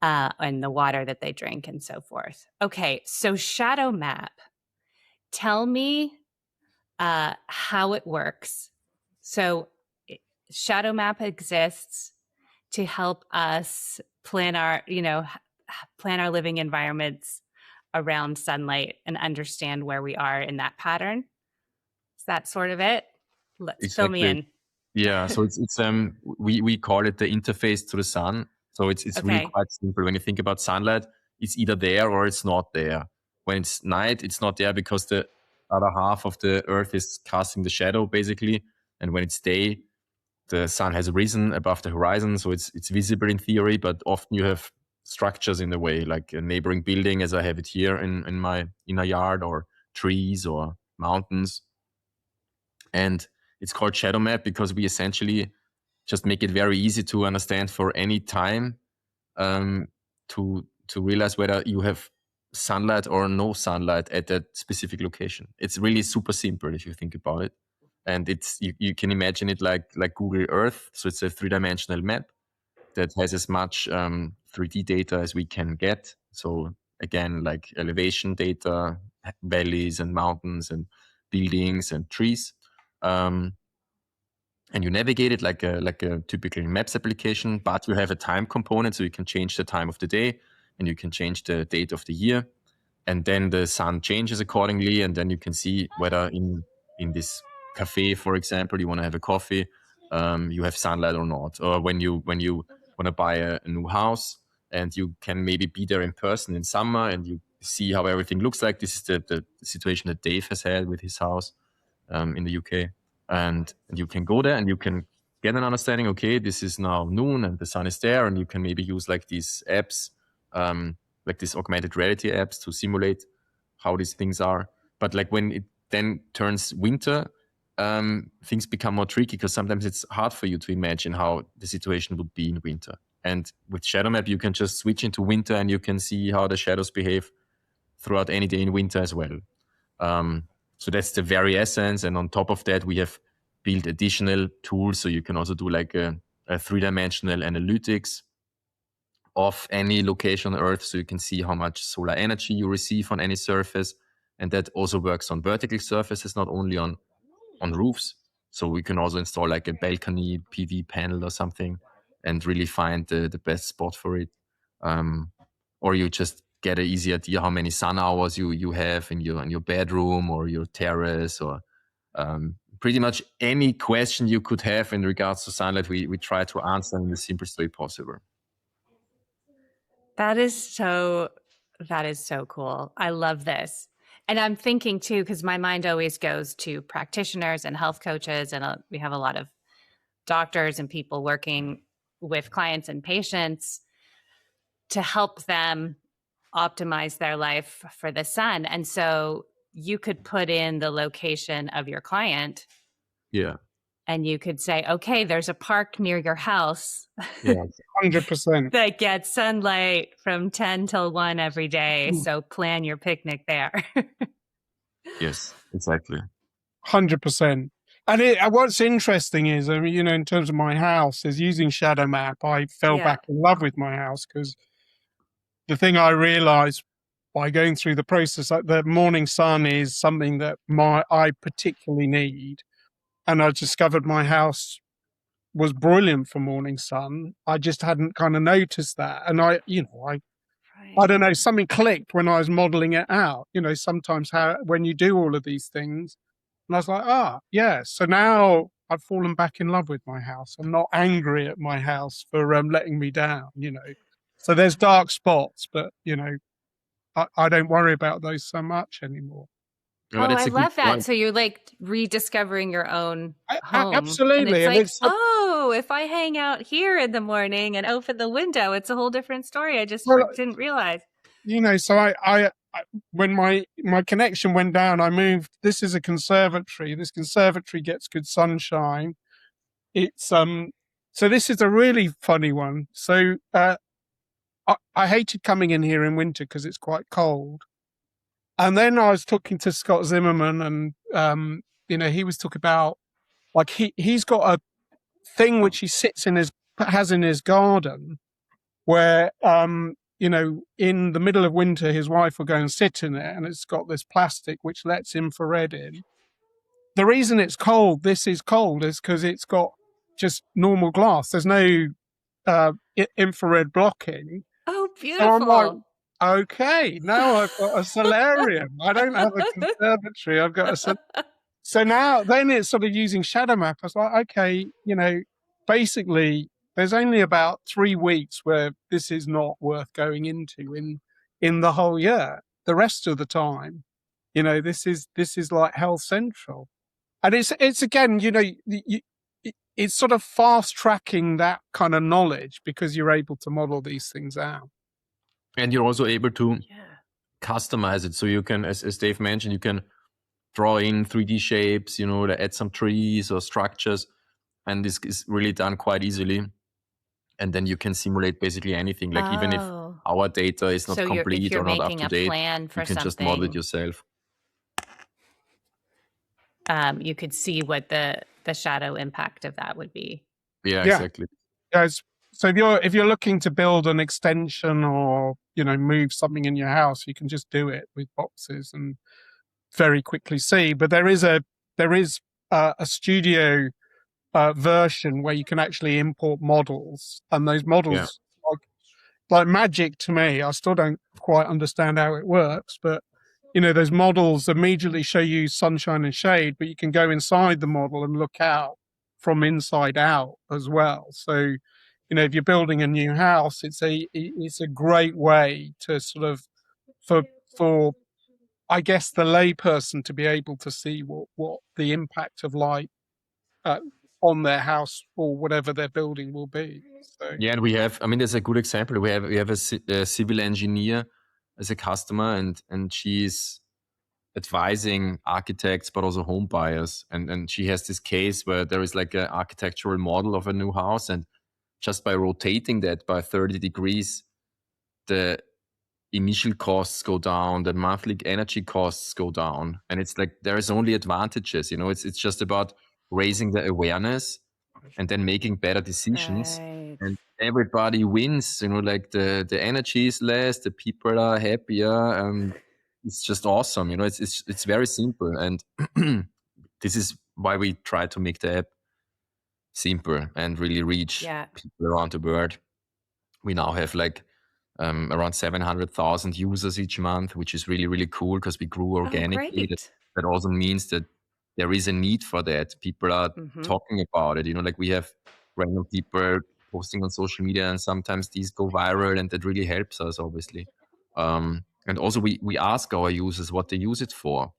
and the water that they drink and so forth. Okay, so Shadowmap, tell me how it works. So Shadowmap exists to help us plan our living environments around sunlight and understand where we are in that pattern. Is that sort of it? Let's fill me in. Yeah, so it's we call it the interface to the sun. So it's Okay. really quite simple. When you think about sunlight, it's either there or it's not there. When it's night, it's not there because the other half of the earth is casting the shadow, basically. And when it's day, the sun has risen above the horizon, so it's visible in theory, but often you have structures in the way, like a neighboring building, as I have it here in my inner yard, or trees or mountains. And it's called Shadowmap because we essentially just make it very easy to understand for any time, to realize whether you have sunlight or no sunlight at that specific location. It's really super simple if you think about it. And it's you can imagine it like Google Earth. So it's a 3-dimensional map that has as much 3D data as we can get. So again, like elevation data, valleys and mountains and buildings and trees. And you navigate it like a typical maps application, but you have a time component, so you can change the time of the day and you can change the date of the year. And then the sun changes accordingly, and then you can see whether in this cafe, for example, you want to have a coffee, you have sunlight or not. Or when you want to buy a new house and you can maybe be there in person in summer and you see how everything looks like. This is the situation that Dave has had with his house in the UK. And you can go there and you can get an understanding, okay, this is now noon and the sun is there, and you can maybe use like these apps, like these augmented reality apps to simulate how these things are. But like when it then turns winter, things become more tricky because sometimes it's hard for you to imagine how the situation would be in winter. And with Shadowmap, you can just switch into winter and you can see how the shadows behave throughout any day in winter as well. So that's the very essence. And on top of that, we have built additional tools. So you can also do like a 3-dimensional analytics of any location on Earth. So you can see how much solar energy you receive on any surface. And that also works on vertical surfaces, not only on roofs. So we can also install like a balcony PV panel or something and really find the best spot for it. Or you just get an easy idea how many sun hours you have in your bedroom or your terrace, or pretty much any question you could have in regards to sunlight, we try to answer in the simplest way possible. That is so That is so cool. I love this. And I'm thinking too, because my mind always goes to practitioners and health coaches, and we have a lot of doctors and people working with clients and patients to help them optimize their life for the sun. And so you could put in the location of your client. Yeah. And you could say, okay, there's a park near your house. Yeah. 100%. That gets sunlight from 10 till 1 every day. So plan your picnic there. Yes, exactly. 100%. And what's interesting is, I mean, in terms of my house, is using Shadowmap, I fell back in love with my house, because the thing I realized by going through the process, like the morning sun is something that I particularly need. And I discovered my house was brilliant for morning sun. I just hadn't kind of noticed that. And I don't know, something clicked when I was modeling it out, sometimes when you do all of these things. And I was like, yeah. So now I've fallen back in love with my house. I'm not angry at my house for letting me down, So there's dark spots, but, I don't worry about those so much anymore. But I love that. So you're like rediscovering your own home. Absolutely. And it's like, if I hang out here in the morning and open the window, it's a whole different story. I just didn't realize. So I when my connection went down, I moved. This is a conservatory. This conservatory gets good sunshine. It's so this is a really funny one. So I hated coming in here in winter because it's quite cold. And then I was talking to Scott Zimmerman, and he was talking about, like, he's got a thing which he has in his garden, where in the middle of winter his wife will go and sit in it, and it's got this plastic which lets infrared in. The reason it's cold, is because it's got just normal glass. There's no infrared blocking. Oh, beautiful. So I'm like, okay, now I've got a solarium. I don't have a conservatory. I've got a So then it's sort of using Shadowmap. I was like, okay, basically there's only about 3 weeks where this is not worth going into in the whole year. The rest of the time, this is like health central. And it's again, it's sort of fast tracking that kind of knowledge, because you're able to model these things out. And you're also able to customize it. So you can, as Dave mentioned, you can draw in 3D shapes, to add some trees or structures. And this is really done quite easily. And then you can simulate basically anything. Like even if our data is not complete or not up to date, you can just model it yourself. You could see what the shadow impact of that would be. Yeah, exactly. Yes. So if you're looking to build an extension or move something in your house, you can just do it with boxes and very quickly see. But there is a studio version where you can actually import models, and those models like magic to me. I still don't quite understand how it works, but those models immediately show you sunshine and shade, but you can go inside the model and look out from inside out as well. So if you're building a new house, it's a great way to sort of for I guess the layperson to be able to see what the impact of light on their house or whatever they're building will be. So. Yeah, and we have, there's a good example. We have a civil engineer as a customer, and she's advising architects but also home buyers, and she has this case where there is like an architectural model of a new house, and just by rotating that by 30 degrees, the initial costs go down, the monthly energy costs go down, and it's like there is only advantages. It's just about raising the awareness and then making better decisions, and everybody wins. Like the energy is less, the people are happier. It's just awesome. It's very simple, and this is why we try to make the app simple and really reach people around the world. We now have like around 700,000 users each month, which is really, really cool because we grew organically. That also means that there is a need for that. People are talking about it. Like we have random people posting on social media, and sometimes these go viral, and that really helps us, obviously. And also we ask our users what they use it for.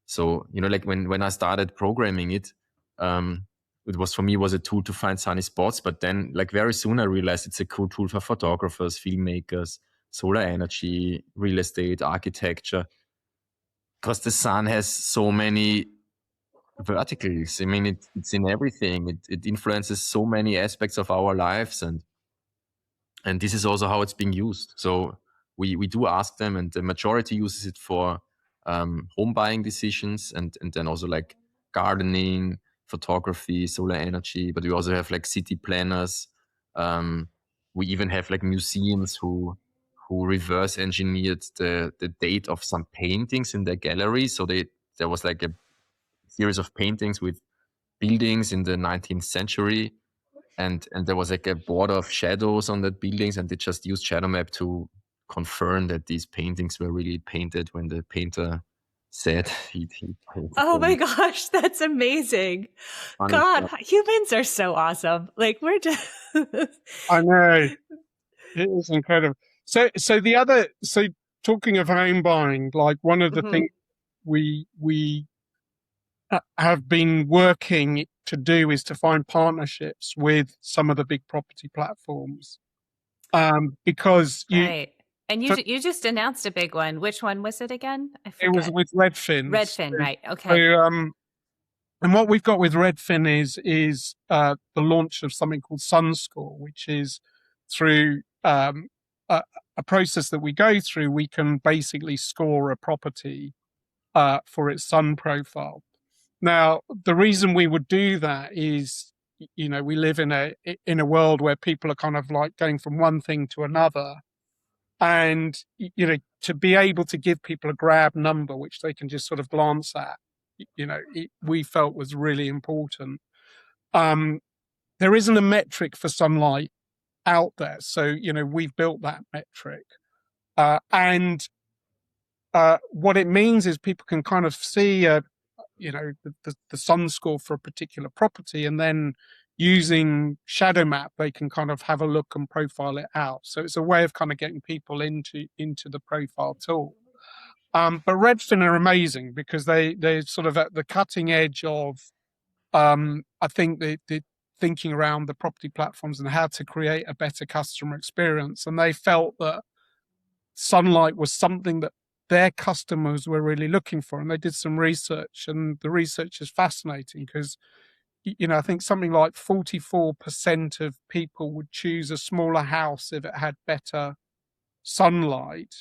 So, like when I started programming it, it was, for me, was a tool to find sunny spots. But then like very soon I realized it's a cool tool for photographers, filmmakers, solar energy, real estate, architecture, because the sun has so many verticals. I mean, it's in everything. It influences so many aspects of our lives, and this is also how it's being used. So we do ask them, and the majority uses it for home buying decisions, and then also like gardening, photography, solar energy. But we also have like city planners. We even have like museums who reverse engineered the date of some paintings in their gallery. So there was like a series of paintings with buildings in the 19th century, and there was like a border of shadows on the buildings, and they just used Shadowmap to confirm that these paintings were really painted when the painter said he painted Oh my them. gosh, that's amazing. Funny God, stuff. humans are so awesome. Like we're just I know. It is incredible. So talking of home buying, like one of the Mhm. things we have been working to do is to find partnerships with some of the big property platforms, because Right. And so you just announced a big one. Which one was it again? I it was forget. with Redfin. Redfin, right. So, Okay. and what we've got with Redfin is the launch of something called SunScore, which is through a, a process that we go through. We can basically score a property for its sun profile. Now, the reason we would do that is, we live in a world where people are kind of like going from one thing to another, and to be able to give people a grab number which they can just sort of glance at, we felt was really important. There isn't a metric for sunlight out there, so we've built that metric, and what it means is people can kind of see the sun score for a particular property, and then using Shadowmap they can kind of have a look and profile it out. So it's a way of kind of getting people into the profile tool. But Redfin are amazing because they're sort of at the cutting edge of I think the thinking around the property platforms and how to create a better customer experience, and they felt that sunlight was something that their customers were really looking for, and they did some research, and the research is fascinating because I think something like 44% of people would choose a smaller house if it had better sunlight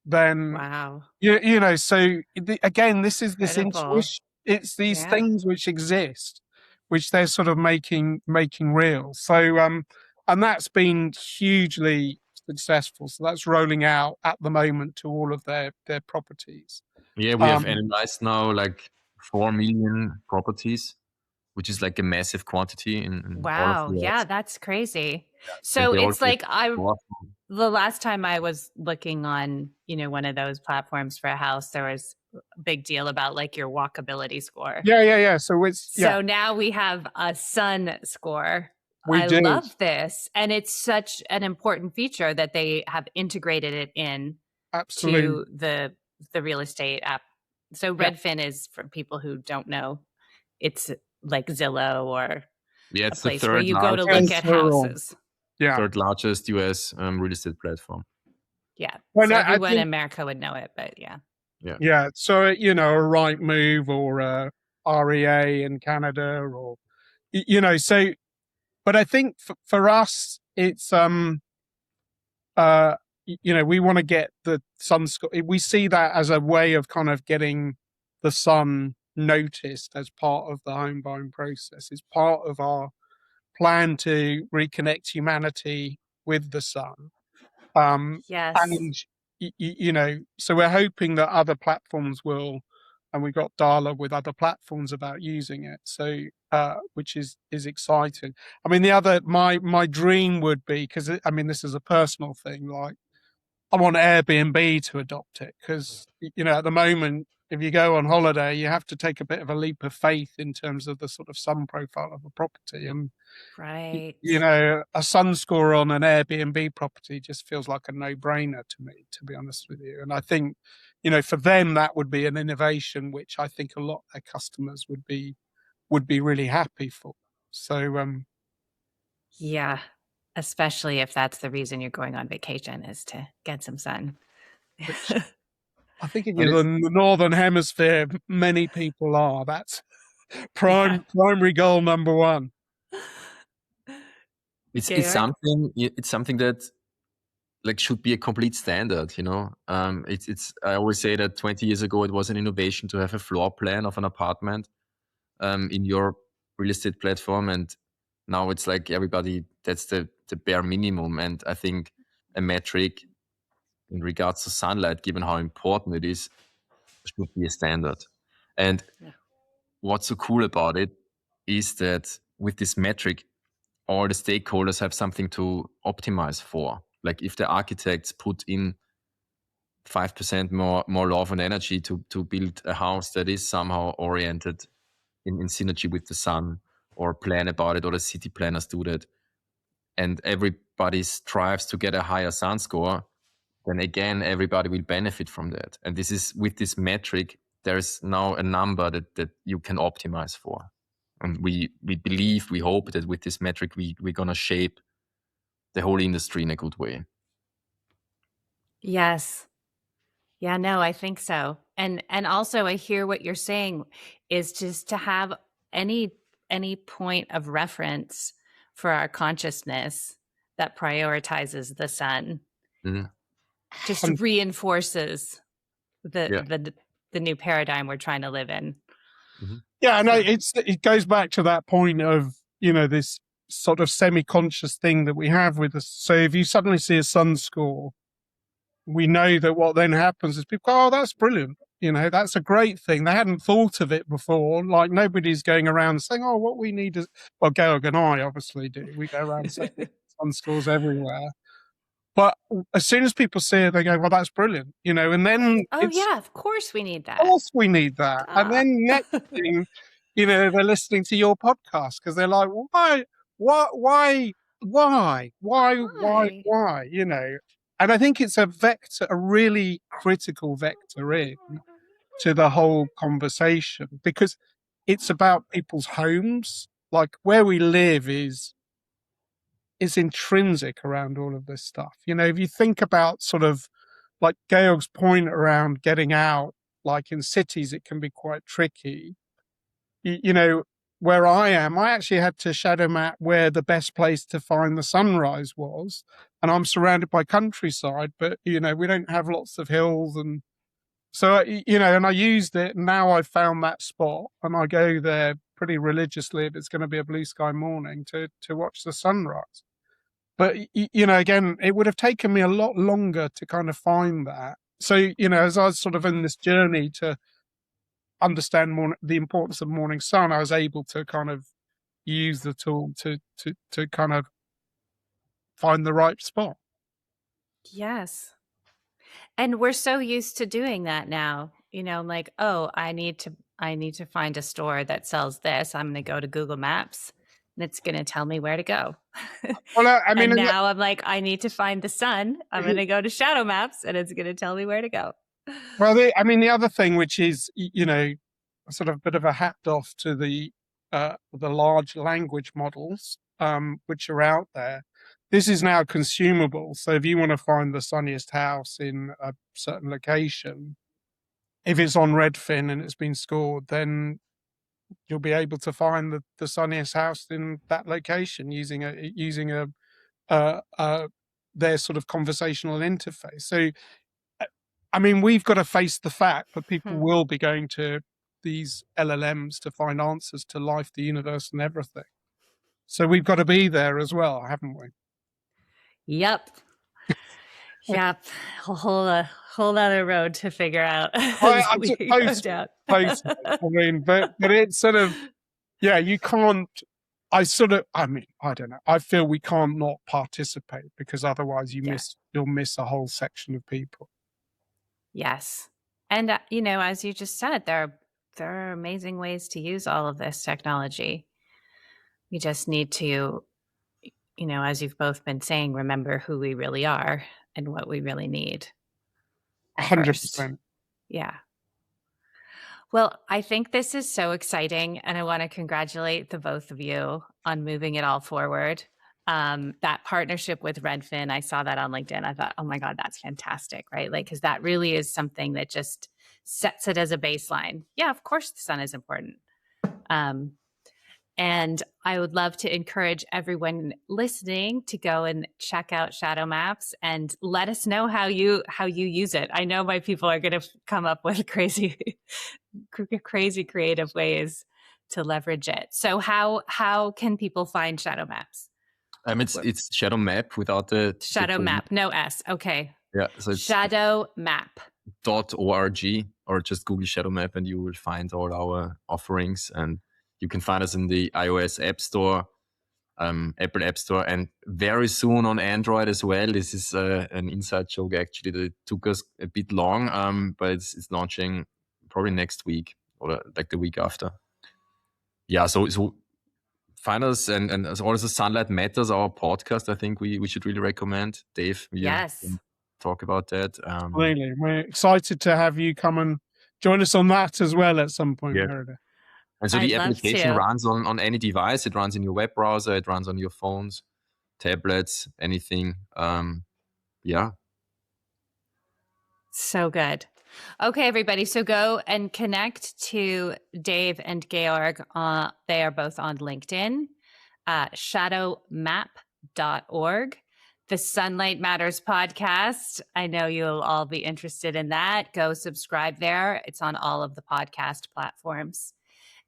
than Wow. so again, this is this Incredible. intuition. It's these Yeah. things which exist, which they're sort of making real. So and that's been hugely successful. So that's rolling out at the moment to all of their properties. Yeah, we have analyzed now like 4 million properties, which is like a massive quantity in all of Wow. the Yeah, US. that's crazy. And So they all it's get like more. the last time I was looking on, one of those platforms for a house, there was a big deal about like your walkability score. Yeah. So it's So now we have a sun score. we I do. love this. And it's such an important feature that they have integrated it in Absolutely. to the real estate app. So Redfin is, for people who don't know, it's like Zillow or Yeah, a it's the place where third you go to largest, look at houses. Yeah. third largest US real estate platform. Yeah. Well, so I everyone think- in America would know it, but yeah. Yeah. So a Rightmove or a REA in Canada, or so. But I think for us, it's we want to get the sun score. We see that as a way of kind of getting the sun noticed as part of the home buying process. It's part of our plan to reconnect humanity with the sun. Yes. And so we're hoping that other platforms will, and we've got dialogue with other platforms about using it. So which is exciting. I mean, my dream would be, because this is a personal thing, like I want Airbnb to adopt it, because at the moment if you go on holiday, you have to take a bit of a leap of faith in terms of the sort of sun profile of a property. And, Right. a sun score on an Airbnb property just feels like a no-brainer to me, to be honest with you. And I think, for them, that would be an innovation, which I think a lot of their customers would be really happy for. So, Yeah. Especially if that's the reason you're going on vacation, is to get some sun. which I think in And it's, the Northern Hemisphere, many people are. That's primary goal number one. it's Georg? something that like should be a complete standard, it's I always say that 20 years ago it was an innovation to have a floor plan of an apartment in your real estate platform, and now it's like everybody, that's the bare minimum. And I think a metric in regards to sunlight, given how important it is, should be a standard. And Yeah. what's so cool about it is that with this metric, all the stakeholders have something to optimize for. Like if the architects put in 5% more love and energy to build a house that is somehow oriented in synergy with the sun, or plan about it, or the city planners do that, and everybody strives to get a higher sun score, then again, everybody will benefit from that. And this is, with this metric, there is now a number that you can optimize for. And we believe, we hope that with this metric, we're going to shape the whole industry in a good way. Yes. Yeah, no, I think so. And also I hear what you're saying is just to have any point of reference for our consciousness that prioritizes the sun. Mhm. Just reinforces the new paradigm we're trying to live in. Mm-hmm. Yeah, I know it goes back to that point of, this sort of semi-conscious thing that we have with us. So if you suddenly see a sun score, we know that what then happens is people go, oh, that's brilliant. That's a great thing. They hadn't thought of it before. Like, nobody's going around saying, oh, what we need is, well, Georg and I obviously do. We go around saying sun scores everywhere. But as soon as people see it, they go, well, that's brilliant. And then yeah, of course we need that. Of course we need that. And then next thing, they're listening to your podcast because they're like, why? And I think it's a vector, a really critical vector in to the whole conversation, because it's about people's homes. Like, where we live is intrinsic around all of this stuff. If you think about sort of like Georg's point around getting out, like in cities, it can be quite tricky. Where I am, I actually had to shadow map where the best place to find the sunrise was. And I'm surrounded by countryside, but, we don't have lots of hills. And so, and I used it, and now I've found that spot, and I go there pretty religiously if it's going to be a blue sky morning to watch the sunrise. But, again, it would have taken me a lot longer to kind of find that. So, as I was sort of in this journey to understand more the importance of morning sun, I was able to kind of use the tool to kind of find the right spot. Yes. And we're so used to doing that now. Like, oh, I need to find a store that sells this. I'm going to go to Google Maps. And it's going to tell me where to go. Well, I mean, and now I'm like, I need to find the sun. I'm going to go to Shadowmaps, and it's going to tell me where to go. Well, the other thing, which is, sort of a bit of a hat off to the large language models, which are out there. This is now consumable. So if you want to find the sunniest house in a certain location, if it's on Redfin and it's been scored, then you'll be able to find the sunniest house in that location using their sort of conversational interface. So, I mean, we've got to face the fact that people will be going to these LLMs to find answers to life, the universe, and everything. So we've got to be there as well, haven't we? Yep. A whole other road to figure out. I mean, but it's sort of, yeah, you can't. I mean, I don't know. I feel we can't not participate, because otherwise you'll miss a whole section of people. Yes. And, as you just said, there are amazing ways to use all of this technology. We just need to, as you've both been saying, remember who we really are and what we really need. 100%. Yeah. Well, I think this is so exciting, and I want to congratulate the both of you on moving it all forward. That partnership with Redfin, I saw that on LinkedIn. I thought, oh my God, that's fantastic, right? Like, because that really is something that just sets it as a baseline. Yeah, of course the sun is important. And I would love to encourage everyone listening to go and check out Shadowmaps and let us know how you use it. I know my people are going to come up with crazy creative ways to leverage it. So how can people find Shadowmaps? It's Shadowmap without the Shadowmap, no S. Okay. Yeah, so it's Shadowmap.org, or just Google Shadowmap and you will find all our offerings, and you can find us in the iOS App Store, Apple App Store, and very soon on Android as well. This is an inside joke actually that took us a bit long, but it's launching probably next week or like the week after. Yeah, so find us, and also Sunlight Matters, our podcast. I think we should really recommend. Dave, yes, talk about that. Really, we're excited to have you come and join us on that as well at some point, Meredith. And so the application runs on any device. It runs in your web browser. It runs on your phones, tablets, anything. Yeah. So good. Okay, everybody. So go and connect to Dave and Georg. They are both on LinkedIn, shadowmap.org. The Sunlight Matters podcast. I know you'll all be interested in that. Go subscribe there. It's on all of the podcast platforms.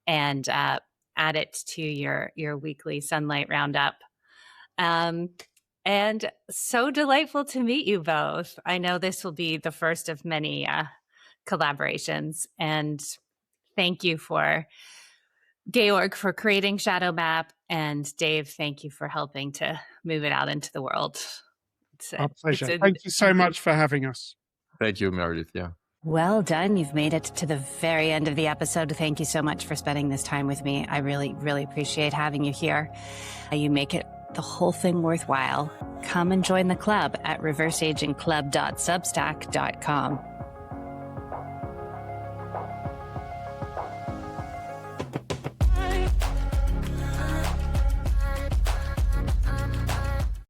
And add it to your weekly Sunlight Roundup. And so delightful to meet you both. I know this will be the first of many collaborations. And thank you for Georg for creating Shadowmap, and Dave, thank you for helping to move it out into the world. Our pleasure. Thank you so much for having us. Thank you, Meredith. Yeah. Well done. You've made it to the very end of the episode. Thank you so much for spending this time with me. I really, really appreciate having you here. You make it the whole thing worthwhile. Come and join the club at reverseagingclub.substack.com.